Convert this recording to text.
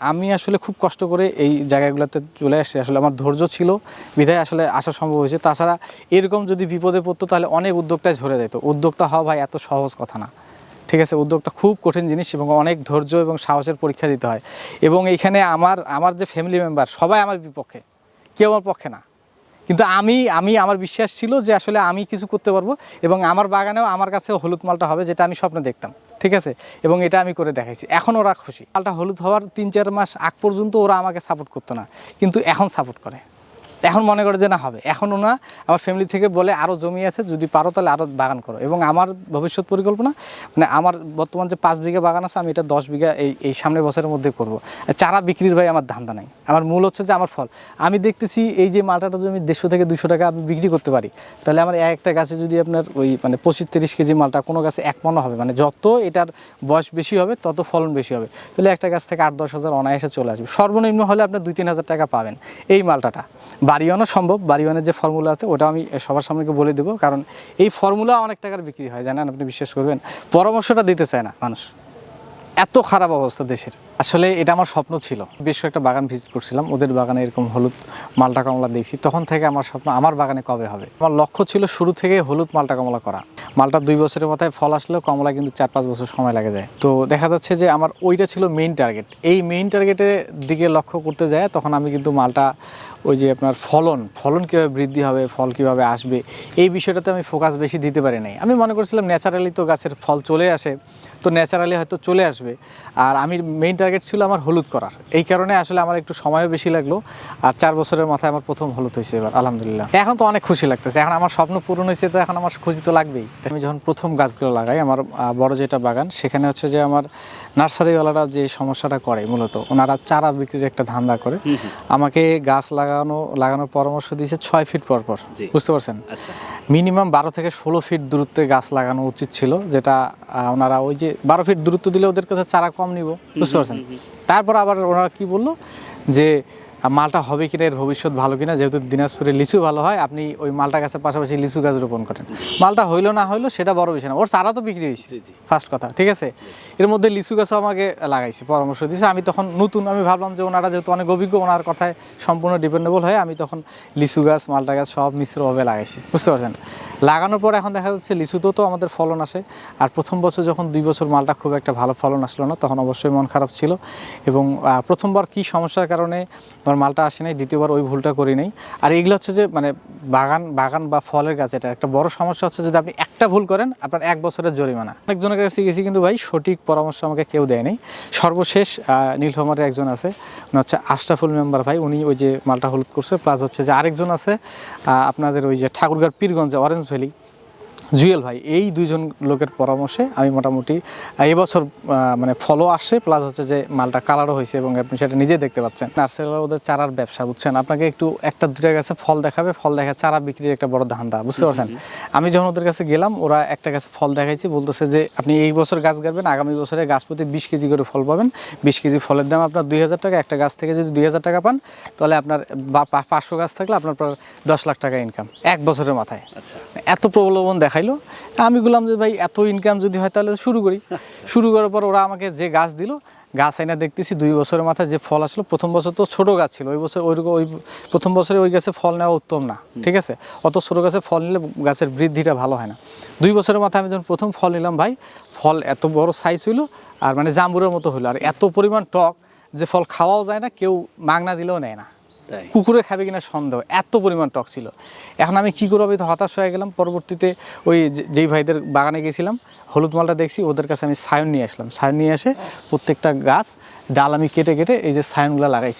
আমি আসলে খুব কষ্ট করে এই জায়গাগুলোতে চলে আসছি। আসলে আমার ধৈর্য ছিল বিধায় আসলে আসা সম্ভব হয়েছে। তাছাড়া এরকম যদি বিপদে পড়তো তাহলে অনেক উদ্যোক্তায় ঝরে যেত। উদ্যোক্তা হওয়া ভাই এত সহজ কথা না। ঠিক আছে, উদ্যোক্তা খুব কঠিন জিনিস এবং অনেক ধৈর্য এবং সাহসের পরীক্ষা দিতে হয়। এবং এইখানে আমার যে ফ্যামিলি মেম্বার সবাই আমার বিপক্ষে, কেউ আমার পক্ষে না। কিন্তু আমি আমার বিশ্বাস ছিল যে আসলে আমি কিছু করতে পারবো এবং আমার বাগানেও আমার কাছেও হলুদ মালটা হবে, যেটা আমি স্বপ্নে দেখতাম। ঠিক আছে, এবং এটা আমি করে দেখাইছি। এখন ওরা খুশি। মালটা হলুদ হওয়ার 3-4 মাস আগ পর্যন্ত ওরা আমাকে সাপোর্ট করতো না, কিন্তু এখন সাপোর্ট করে। এখন মনে করে যে না হবে। এখন ওনা আমার ফ্যামিলি থেকে বলে আরও জমি আছে, যদি পারো তাহলে আরও বাগান করো। এবং আমার ভবিষ্যৎ পরিকল্পনা মানে আমার বর্তমান যে 5 বিঘা বাগান আছে, আমি এটা 10 বিঘা এই সামনের বছরের মধ্যে করব। চারা বিক্রির ভাই আমার ধান্দা নাই। আমার মূল হচ্ছে যে আমার ফল। আমি দেখতেছি এই যে মালটাটা যদি আমি 150 থেকে 200 টাকা আমি বিক্রি করতে পারি, তাহলে আমার একটা গাছে যদি আপনার ওই মানে 25-30 কেজি মালটা কোনো গাছে 1 মণ হবে। মানে যত এটার বয়স বেশি হবে তত ফলন বেশি হবে। তাহলে একটা গাছ থেকে 8-10 হাজার অনায়াসে চলে আসবে। সর্বনিম্ন হলে আপনার 2-3 হাজার টাকা পাবেন এই মালটাটা। বাড়িওয়ানও সম্ভব। বাড়িওয়ানের যে ফর্মুলা আছে ওটা আমি সবার সামনে বলে দেবো, কারণ এই ফর্মুলা অনেক টাকার বিক্রি হয়, জানেন আপনি, বিশ্বাস করবেন। পরামর্শটা দিতে চায় না মানুষ, এত খারাপ অবস্থা দেশের। আসলে এটা আমার স্বপ্ন ছিল। বেশ একটা বাগান ভিজিট করছিলাম, ওদের বাগানে এরকম হলুদ মালটা কমলা দেখছি। তখন থেকে আমার স্বপ্ন আমার বাগানে কবে হবে। আমার লক্ষ্য ছিল শুরু থেকে হলুদ মালটা কমলা করা। মালটা 2 বছরের মাথায় ফল আসলেও কমলা কিন্তু 4-5 বছর সময় লাগে যায়। তো দেখা যাচ্ছে যে আমার ওইটা ছিল মেইন টার্গেট। এই মেইন টার্গেটের দিকে লক্ষ্য করতে যায় তখন আমি কিন্তু মালটা ওই যে আপনার ফলন কীভাবে বৃদ্ধি হবে, ফল কীভাবে আসবে, এই বিষয়টাতে আমি ফোকাস বেশি দিতে পারি নাই। আমি মনে করছিলাম ন্যাচারালি তো গাছের ফল চলে আসে, তো ন্যাচারালি হয়তো চলে আসবে। আর আমি মেইন টার্গেট ছিল আমার হলুদ করার। এই কারণে আসলে আমার একটু সময়ও বেশি লাগলো। আর 4 বছরের মাথায় আমার প্রথম হলুদ হয়েছে এবার, আলহামদুলিল্লাহ। এখন তো অনেক খুশি লাগতেছে। এখন আমার স্বপ্ন পূরণ হয়েছে, তো এখন আমার খুশি তো লাগবেই। আমি যখন প্রথম গাছগুলো লাগাই, আমার বড় যেটা বাগান, সেখানে হচ্ছে যে আমার নার্সারিওয়ালারা যে সমস্যাটা করে, মূলত ওনারা চারা বিক্রির একটা ধান্দা করে। আমাকে গাছ লাগানোর পরামর্শ দিয়েছে 6 ফিট পর পর, বুঝতে পারছেন। মিনিমাম 12 থেকে 16 ফিট দূরত্বে গাছ লাগানো উচিত ছিল, যেটা ওনারা ওই যে 12 ফিট দূরত্ব দিলে ওদের কাছে চারা কম নিব, বুঝতে পারছেন। তারপর আবার ওনারা কি বললো যে মালটা হবে কিনা, এর ভবিষ্যৎ ভালো কিনা, যেহেতু দিনাজপুরে লিচু ভালো হয়, আপনি ওই মালটা গাছের পাশাপাশি লিচু গাছ রোপণ করেন। মালটা হইলো না হইলো সেটা বড় বিষয় না, ওর চারা তো বিক্রি হয়েছে, ফার্স্ট কথা। ঠিক আছে, এর মধ্যে লিচু গাছও আমাকে লাগাইছে, পরামর্শ দিয়েছে। আমি তখন নতুন, আমি ভাবলাম যে ওনারা যেহেতু অনেক অভিজ্ঞ, ওনার কথায় সম্পূর্ণ ডিপেন্ডেবল হয়ে আমি তখন লিচু গাছ, মালটা গাছ সব মিশ্রভাবে লাগাইছি, বুঝতে পারছেন। লাগানোর পর এখন দেখা যাচ্ছে লিচুতেও তো আমাদের ফলন আসে। আর প্রথম বছর যখন 2 বছর মালটা খুব একটা ভালো ফলন আসলো না, তখন অবশ্যই মন খারাপ ছিল। এবং প্রথমবার কি সমস্যার কারণে আমার মালটা আসে নাই, দ্বিতীয়বার ওই ভুলটা করি নাই। আর এগুলো হচ্ছে যে মানে বাগান বা ফলের গাছ, এটা একটা বড় সমস্যা হচ্ছে যদি আপনি একটা ভুল করেন, আপনার 1 বছরের জরিমানা। অনেকজনের কাছে গেছি কিন্তু ভাই সঠিক পরামর্শ আমাকে কেউ দেয়নি। সর্বশেষ নীলফামারীর একজন আছে, উনি হচ্ছে আশরাফুল মেম্বার ভাই, উনি ওই যে মালটা হলুদ করছে। প্লাস হচ্ছে যে আরেকজন আছে আপনাদের ওই যে ঠাকুরগাঁও পীরগঞ্জে অরেঞ্জ ভ্যালি, জুয়েল ভাই। এই 2 জন লোকের পরামর্শে আমি মোটামুটি এবছর মানে ফলও আসছে, প্লাস হচ্ছে যে মালটা কালারও হয়েছে এবং আপনি সেটা নিজে দেখতে পাচ্ছেন। নার্সারিওয়ালা ওদের চারার ব্যবসা, বুঝছেন। আপনাকে একটু 1-2টা গাছে ফল দেখাবে, ফল দেখা চারা বিক্রির একটা বড় ধান্দা, বুঝতে পারছেন। আমি যখন ওদের কাছে গেলাম, ওরা একটা গাছে ফল দেখাইছি, বলতেছে যে আপনি এই বছর গাছ গাড়বেন, আগামী বছরে গাছ প্রতি 20 কেজি করে ফল পাবেন। 20 কেজি ফলের দাম আপনার 2000 টাকা। একটা গাছ থেকে যদি 2000 টাকা পান, তাহলে আপনার 500 গাছ থাকলে আপনার 10 লাখ টাকা ইনকাম 1 বছরের মাথায়। এত প্রলোভন দেখাইলো। আমি বললাম যে ভাই এত ইনকাম যদি হয় তাহলে শুরু করি। শুরু করার পর ওরা আমাকে যে গাছ দিল, গাছ আইনা দেখতেছি 2 বছরের মাথায় যে ফল আসলো। প্রথম বছর তো ছোট গাছ ছিল, ওই বছর ওই প্রথম বছরে ওই গাছে ফল নেওয়া উত্তম না, ঠিক আছে। অত ছোট গাছে ফল নিলে গাছের বৃদ্ধিটা ভালো হয় না। 2 বছরের মাথায় আমি যখন প্রথম ফল নিলাম ভাই, ফল এত বড় সাইজ হইলো, আর মানে জাম্বুরের মতো হলো, আর এত পরিমাণ টক যে ফল খাওয়াও যায় না, কেউ মাগনা দিলেও নেয় না। কুকুরে খাবে কিনা সন্দেহ, এত পরিমাণ টক ছিল। এখন আমি কী করবো, আমি তো হতাশ হয়ে গেলাম। পরবর্তীতে ওই যেই ভাইদের বাগানে গেছিলাম, হলুদ মালটা দেখছি, ওদের কাছে আমি সায়ন নিয়ে আসলাম। সায়ন নিয়ে এসে প্রত্যেকটা গাছ ডাল আমি কেটে এই যে সায়নগুলো লাগাইছি।